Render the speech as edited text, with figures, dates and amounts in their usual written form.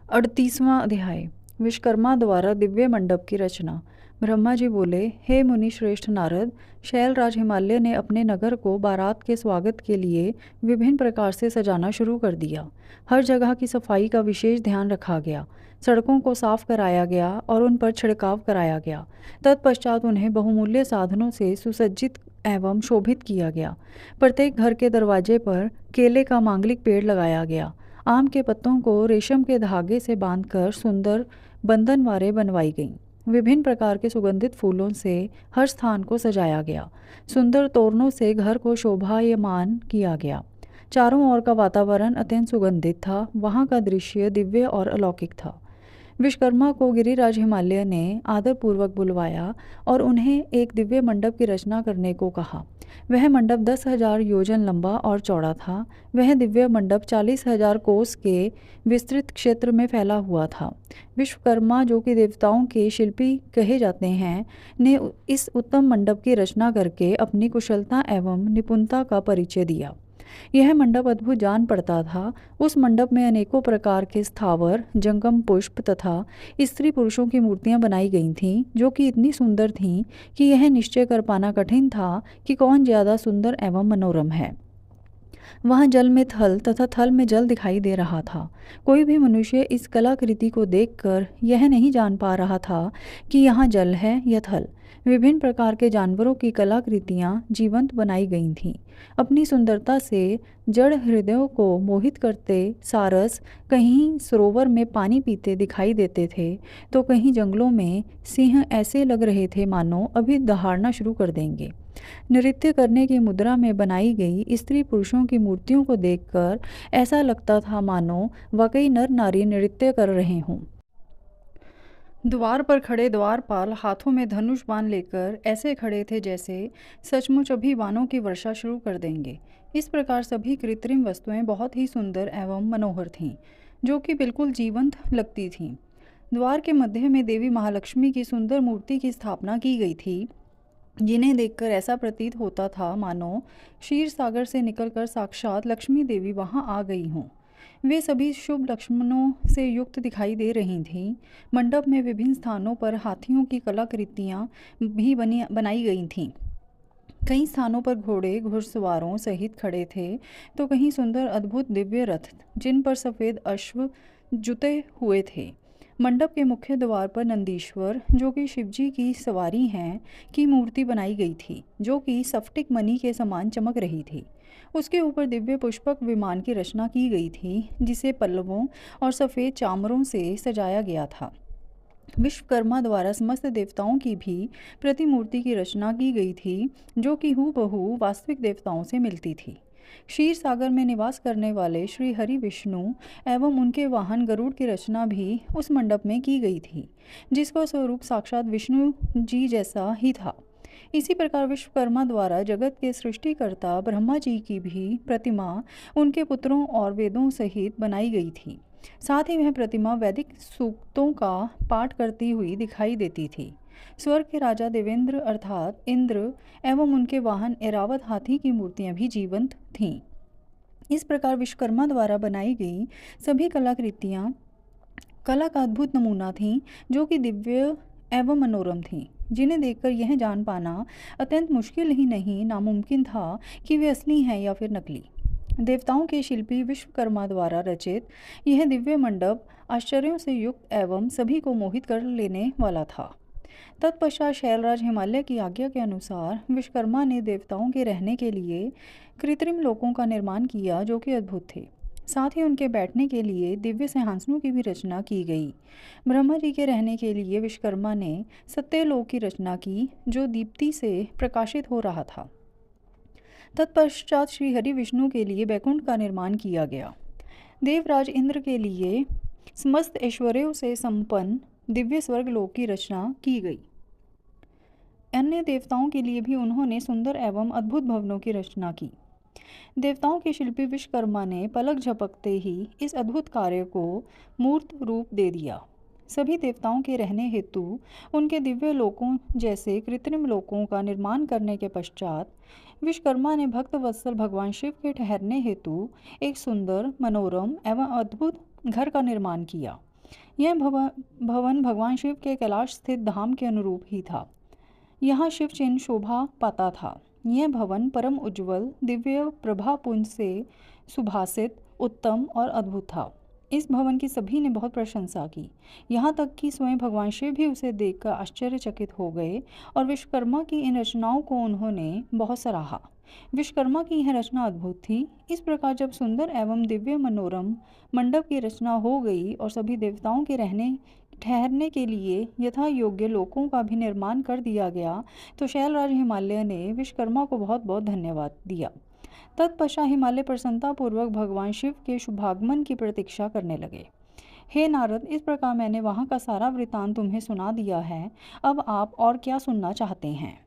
38वां अध्याय। विश्वकर्मा द्वारा दिव्य मंडप की रचना। ब्रह्मा जी बोले, हे मुनि श्रेष्ठ नारद, शैलराज हिमालय ने अपने नगर को बारात के स्वागत के लिए विभिन्न प्रकार से सजाना शुरू कर दिया। हर जगह की सफाई का विशेष ध्यान रखा गया। सड़कों को साफ कराया गया और उन पर छिड़काव कराया गया। तत्पश्चात उन्हें बहुमूल्य साधनों से सुसज्जित एवं शोभित किया गया। प्रत्येक घर के दरवाजे पर केले का मांगलिक पेड़ लगाया गया। आम के पत्तों को रेशम के धागे से बांधकर सुंदर बंधनवारें बनवाई गईं। विभिन्न प्रकार के सुगंधित फूलों से हर स्थान को सजाया गया। सुंदर तोरणों से घर को शोभायमान किया गया। चारों ओर का वातावरण अत्यंत सुगंधित था। वहाँ का दृश्य दिव्य और अलौकिक था। विश्वकर्मा को गिरिराज हिमालय ने आदरपूर्वक बुलवाया और उन्हें एक दिव्य मंडप की रचना करने को कहा। वह मंडप 10,000 योजन लंबा और चौड़ा था। वह दिव्य मंडप 40,000 कोस के विस्तृत क्षेत्र में फैला हुआ था। विश्वकर्मा, जो कि देवताओं के शिल्पी कहे जाते हैं, ने इस उत्तम मंडप की रचना करके अपनी कुशलता एवं निपुणता का परिचय दिया। यह मंडप अद्भुत जान पड़ता था। उस मंडप में अनेकों प्रकार के स्थावर, जंगम पुष्प तथा स्त्री पुरुषों की मूर्तियां बनाई गई थीं, जो कि इतनी सुंदर थीं कि यह निश्चय कर पाना कठिन था कि कौन ज़्यादा सुंदर एवं मनोरम है। वहाँ जल में थल तथा थल में जल दिखाई दे रहा था। कोई भी मनुष्य इस कलाकृति को देखकर यह नहीं जान पा रहा था कि यहाँ जल है या थल। विभिन्न प्रकार के जानवरों की कलाकृतियाँ जीवंत बनाई गई थीं। अपनी सुंदरता से जड़ हृदयों को मोहित करते सारस कहीं सरोवर में पानी पीते दिखाई देते थे, तो कहीं जंगलों में सिंह ऐसे लग रहे थे मानो अभी दहाड़ना शुरू कर देंगे। नृत्य करने की मुद्रा में बनाई गई स्त्री पुरुषों की मूर्तियों को देखकर ऐसा लगता था मानो वाकई नर नारी नृत्य कर रहे हों। द्वार पर खड़े द्वारपाल हाथों में धनुष बाण लेकर ऐसे खड़े थे जैसे सचमुच अभी बाणों की वर्षा शुरू कर देंगे। इस प्रकार सभी कृत्रिम वस्तुएं बहुत ही सुंदर एवं मनोहर थीं, जो कि बिल्कुल जीवंत लगती थीं। द्वार के मध्य में देवी महालक्ष्मी की सुंदर मूर्ति की स्थापना की गई थी, जिन्हें देखकर ऐसा प्रतीत होता था मानो क्षीर सागर से निकलकर साक्षात लक्ष्मी देवी वहां आ गई हों। वे सभी शुभ लक्षणों से युक्त दिखाई दे रही थीं। मंडप में विभिन्न स्थानों पर हाथियों की कलाकृतियां भी बनाई गई थीं। कई स्थानों पर घोड़े घुड़सवारों सहित खड़े थे, तो कहीं सुंदर अद्भुत दिव्य रथ जिन पर सफ़ेद अश्व जुते हुए थे। मंडप के मुख्य द्वार पर नंदीश्वर, जो कि शिवजी की सवारी हैं, की मूर्ति बनाई गई थी, जो कि स्फटिक मणि के समान चमक रही थी। उसके ऊपर दिव्य पुष्पक विमान की रचना की गई थी, जिसे पल्लवों और सफ़ेद चामरों से सजाया गया था। विश्वकर्मा द्वारा समस्त देवताओं की भी प्रतिमूर्ति की रचना की गई थी, जो कि हूबहू वास्तविक देवताओं से मिलती थी। क्षीर सागर में निवास करने वाले श्री हरि विष्णु एवं उनके वाहन गरुड़ की रचना भी उस मंडप में की गई थी, जिसका स्वरूप साक्षात विष्णु जी जैसा ही था। इसी प्रकार विश्वकर्मा द्वारा जगत के सृष्टिकर्ता ब्रह्मा जी की भी प्रतिमा उनके पुत्रों और वेदों सहित बनाई गई थी। साथ ही वह प्रतिमा वैदिक सूक्तों का पाठ करती हुई दिखाई देती थी। स्वर्ग के राजा देवेंद्र अर्थात इंद्र एवं उनके वाहन ऐरावत हाथी की मूर्तियां भी जीवंत थीं। इस प्रकार विश्वकर्मा द्वारा बनाई गई सभी कलाकृतियां कला का अद्भुत नमूना थीं, जो कि दिव्य एवं मनोरम थीं, जिन्हें देखकर यह जान पाना अत्यंत मुश्किल ही नहीं नामुमकिन था कि वे असली हैं या फिर नकली। देवताओं के शिल्पी विश्वकर्मा द्वारा रचित यह दिव्य मंडप आश्चर्यों से युक्त एवं सभी को मोहित कर लेने वाला था। तत्पश्चात शैलराज हिमालय की आज्ञा के अनुसार विश्वकर्मा ने देवताओं के रहने के लिए कृत्रिम लोकों का निर्माण किया, जो कि अद्भुत थे। साथ ही उनके बैठने के लिए दिव्य सिंहासनों की भी रचना की गई। ब्रह्मा जी के रहने के लिए विश्वकर्मा ने सत्यलोक की रचना की, जो दीप्ति से प्रकाशित हो रहा था। तत्पश्चात श्री हरि विष्णु के लिए बैकुंठ का निर्माण किया गया। देवराज इंद्र के लिए समस्त ऐश्वर्यों से संपन्न दिव्य स्वर्गलोक की रचना की गई। अन्य देवताओं के लिए भी उन्होंने सुंदर एवं अद्भुत भवनों की रचना की। देवताओं के शिल्पी विश्वकर्मा ने पलक झपकते ही इस अद्भुत कार्य को मूर्त रूप दे दिया। सभी देवताओं के रहने हेतु उनके दिव्य लोकों जैसे कृत्रिम लोकों का निर्माण करने के पश्चात विश्वकर्मा ने भक्त वत्सल भगवान शिव के ठहरने हेतु एक सुंदर, मनोरम एवं अद्भुत घर का निर्माण किया। यह भवन भगवान शिव के कैलाश स्थित धाम के अनुरूप ही था। यहाँ शिव चिन्ह शोभा पाता था। यह भवन परम उज्ज्वल, दिव्य प्रभापुंज से सुभासित, उत्तम और अद्भुत था। इस भवन की सभी ने बहुत प्रशंसा की, यहाँ तक कि स्वयं भगवान शिव भी उसे देखकर आश्चर्यचकित हो गए और विश्वकर्मा की इन रचनाओं को उन्होंने बहुत सराहा। विश्वकर्मा की यह रचना अद्भुत थी। इस प्रकार जब सुंदर एवं दिव्य मनोरम मंडप की रचना हो गई और सभी देवताओं के ठहरने के लिए यथा योग्य लोकों का भी निर्माण कर दिया गया, तो शैलराज हिमालय ने विश्वकर्मा को बहुत बहुत धन्यवाद दिया। तत्पश्चात हिमालय प्रसन्नतापूर्वक भगवान शिव के शुभागमन की प्रतीक्षा करने लगे। हे नारद, इस प्रकार मैंने वहाँ का सारा वृतांत तुम्हें सुना दिया है। अब आप और क्या सुनना चाहते हैं?